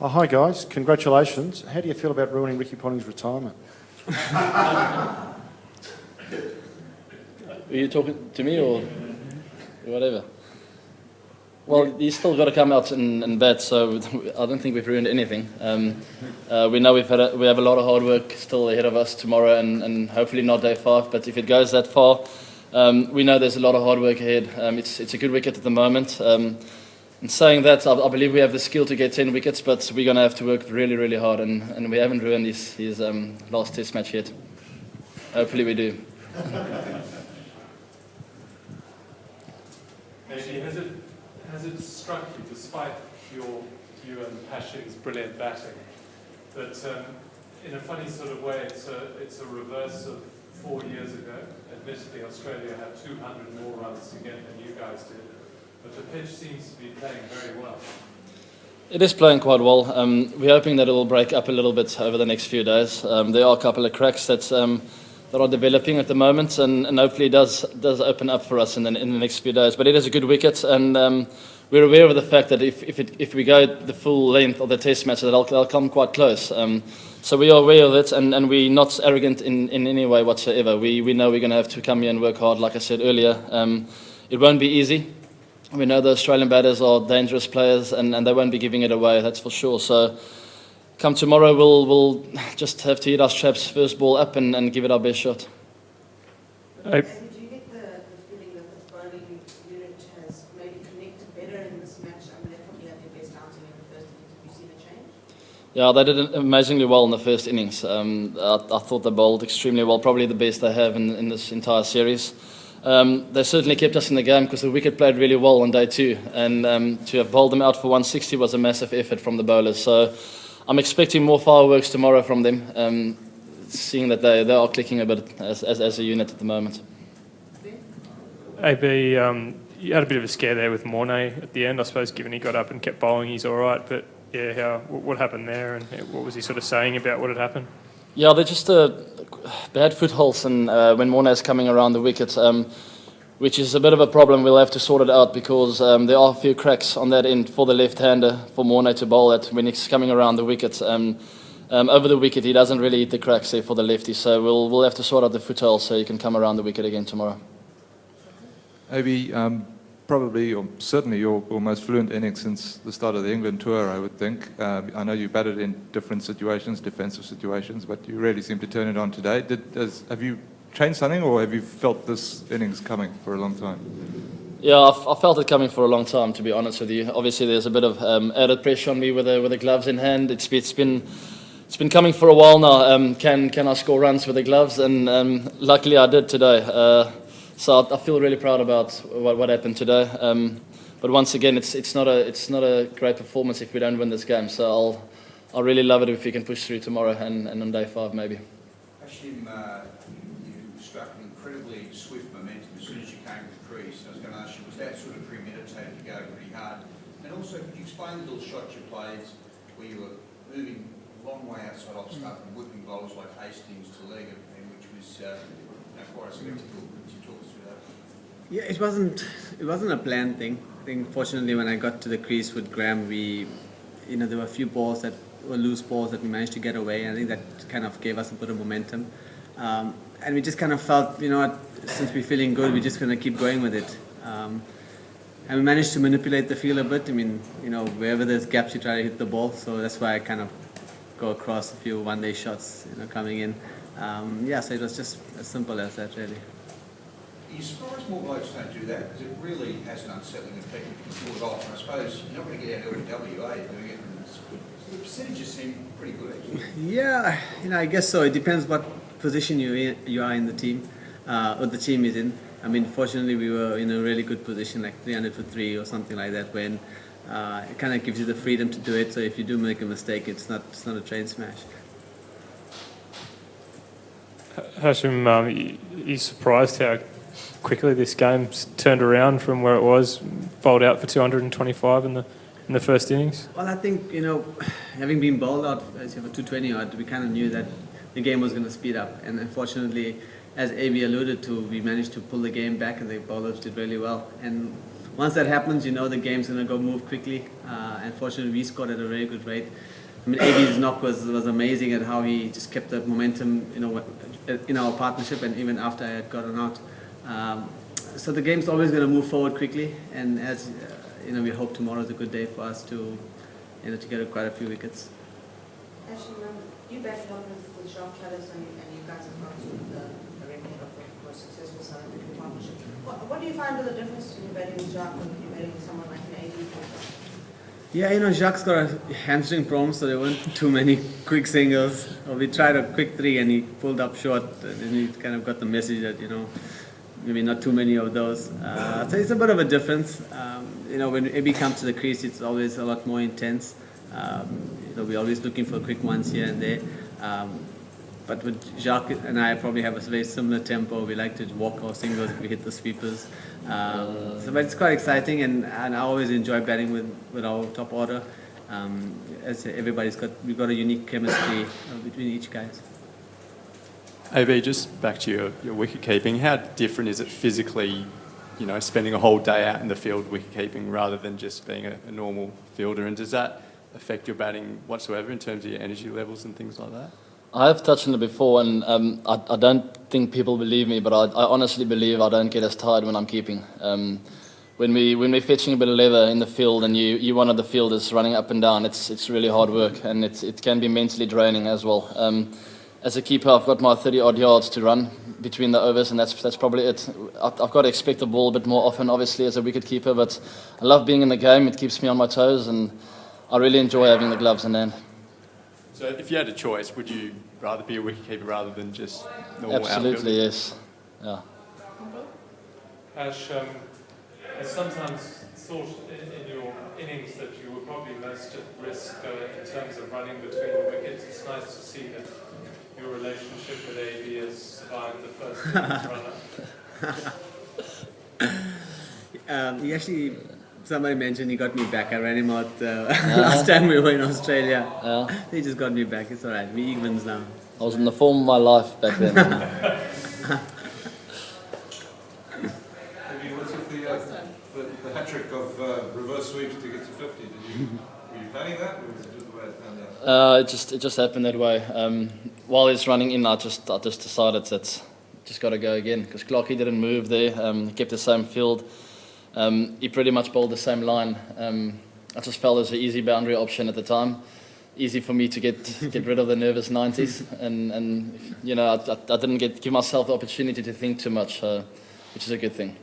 Oh, hi guys, congratulations. How do you feel about ruining Ricky Ponting's retirement? Are you talking to me or whatever? Well, he's still got to come out and bat, so I don't think we've ruined anything. We know we have a lot of hard work still ahead of us tomorrow, and hopefully not day 5. But if it goes that far, we know there's a lot of hard work ahead. It's a good wicket at the moment. In saying that, I believe we have the skill to get 10 wickets, but we're going to have to work really, really hard, and we haven't ruined his last Test match yet. Hopefully we do. Maybe has it struck you, despite you and Hashim's brilliant batting, that in a funny sort of way it's a reverse of 4 years ago? Admittedly, Australia had 200 more runs to get than you guys did, but the pitch seems to be playing very well. It is playing quite well. We're hoping that it will break up a little bit over the next few days. There are a couple of cracks that are developing at the moment, and hopefully it does open up for us in the next few days. But it is a good wicket, and we're aware of the fact that if we go the full length of the Test match, that they'll come quite close. So we are aware of it, and we're not arrogant in any way whatsoever. We know we're going to have to come here and work hard, like I said earlier. It won't be easy. We know the Australian batters are dangerous players, and they won't be giving it away, that's for sure. So come tomorrow, we'll just have to hit our straps first ball up and give it our best shot. Did you get the feeling that the bowling unit has maybe connected better in this match? I mean, they probably had their best outing in the first innings. Have you seen a change? Yeah, they did amazingly well in the first innings. I thought they bowled extremely well, probably the best they have in this entire series. They certainly kept us in the game because the wicket played really well on day 2, and to have bowled them out for 160 was a massive effort from the bowlers. So I'm expecting more fireworks tomorrow from them, seeing that they are clicking a bit as a unit at the moment. AB, you had a bit of a scare there with Mornay at the end, I suppose, given he got up and kept bowling, he's all right. But yeah, what happened there, and what was he sort of saying about what had happened? Yeah, they're just bad footholds, and when Mornay's coming around the wicket, which is a bit of a problem. We'll have to sort it out because there are a few cracks on that end for the left-hander for Mornay to bowl at when he's coming around the wicket. Over the wicket, he doesn't really hit the cracks there for the lefty, so we'll have to sort out the footholds so he can come around the wicket again tomorrow. Maybe probably or certainly your most fluent innings since the start of the England tour, I would think. I know you batted in different situations, defensive situations, but you really seem to turn it on today. Have you changed something, or have you felt this innings coming for a long time? Yeah, I felt it coming for a long time, to be honest with you. Obviously, there's a bit of added pressure on me with the gloves in hand. It's been coming for a while now. Can I score runs with the gloves? And luckily, I did today. So I feel really proud about what happened today. But once again, it's not a great performance if we don't win this game. So I'll really love it if we can push through tomorrow and on day 5 maybe. Hashim, you struck an incredibly swift momentum as soon as you came to the crease. I was going to ask you, was that sort of premeditated to go pretty hard? And also, could you explain the little shot you played where you were moving a long way outside off stump and whipping bowlers like Hastings to leg, and which was quite a spectacle? Could you talk us through that? Yeah, it wasn't a planned thing. I think fortunately when I got to the crease with Graham, there were a few balls that were loose balls that we managed to get away, and I think that kind of gave us a bit of momentum. And we just kind of felt, since we're feeling good, we're just going to keep going with it. And we managed to manipulate the field a bit. I mean, wherever there's gaps, you try to hit the ball. So that's why I kind of go across a few one-day shots, coming in. So it was just as simple as that, really. Are you surprised more blokes don't do that? Because it really has an unsettling effect if you pull it off. And I suppose you're not going to get out of WA doing it. The percentages seem pretty good, actually. Yeah, I guess so. It depends what position you are in the team, or the team is in. I mean, fortunately, we were in a really good position, like 300 for 3 or something like that, when it kind of gives you the freedom to do it. So if you do make a mistake, it's not a train smash. Hashim, you surprised how quickly this game's turned around from where it was, bowled out for 225 in the first innings? Well, I think, having been bowled out as you have a 220 odd, we kind of knew that the game was going to speed up. And unfortunately, as AB alluded to, we managed to pull the game back and the bowlers did really well. And once that happens, you know the game's going to go move quickly. And fortunately, we scored at a very good rate. I mean, AB's knock was amazing at how he just kept the momentum, you know, in our partnership and even after I had gotten out. So the game's always going to move forward quickly, and as you know, we hope tomorrow's a good day for us to, you know, to get quite a few wickets. Actually, you batted on with Jacques Callis and you guys have got the record of the most successful South African partnership. What do you find are the difference in batting with Jacques and you batting with someone like an AB? Yeah, you know, Jacques got a hamstring problem, so there weren't too many quick singles. We tried a quick three and he pulled up short, and then he kind of got the message that, you know, maybe not too many of those. So it's a bit of a difference. You know, when AB comes to the crease, it's always a lot more intense. You know, we're always looking for quick ones here and there. But with Jacques and I probably have a very similar tempo. We like to walk our singles if we hit the sweepers. But it's quite exciting, and I always enjoy batting with our top order. As we've got a unique chemistry between each guys. AB, just back to your wicket keeping. How different is it physically, you know, spending a whole day out in the field wicket keeping rather than just being a normal fielder? And does that affect your batting whatsoever in terms of your energy levels and things like that? I have touched on it before, and I don't think people believe me, but I honestly believe I don't get as tired when I'm keeping. When we're fetching a bit of leather in the field and you one of the fielders running up and down, it's really hard work, and it can be mentally draining as well. As a keeper, I've got my 30-odd yards to run between the overs, and that's probably it. I've got to expect the ball a bit more often, obviously, as a wicket keeper, but I love being in the game. It keeps me on my toes, and I really enjoy having the gloves in hand. So if you had a choice, would you rather be a wicketkeeper rather than just normal Absolutely, outfielder? yes. Yeah. Ash, I sometimes thought in your innings that you were probably most at risk in terms of running between the wickets. It's nice to see that your relationship with AB has survived the first innings runner. He actually, somebody mentioned he got me back. I ran him out last time we were in Australia. He just got me back. It's all right. We evens now. I was in the form of my life back then. What's with the hat-trick of reverse sweeps to get to 50? Were you planning that, or was it just the way it turned out? It just happened that way. While he's running in, I just decided that just got to go again, because Clarkie didn't move there. He kept the same field. He pretty much bowled the same line. I just felt it was an easy boundary option at the time. Easy for me to get rid of the nervous 90s, and you know, I didn't give myself the opportunity to think too much, which is a good thing.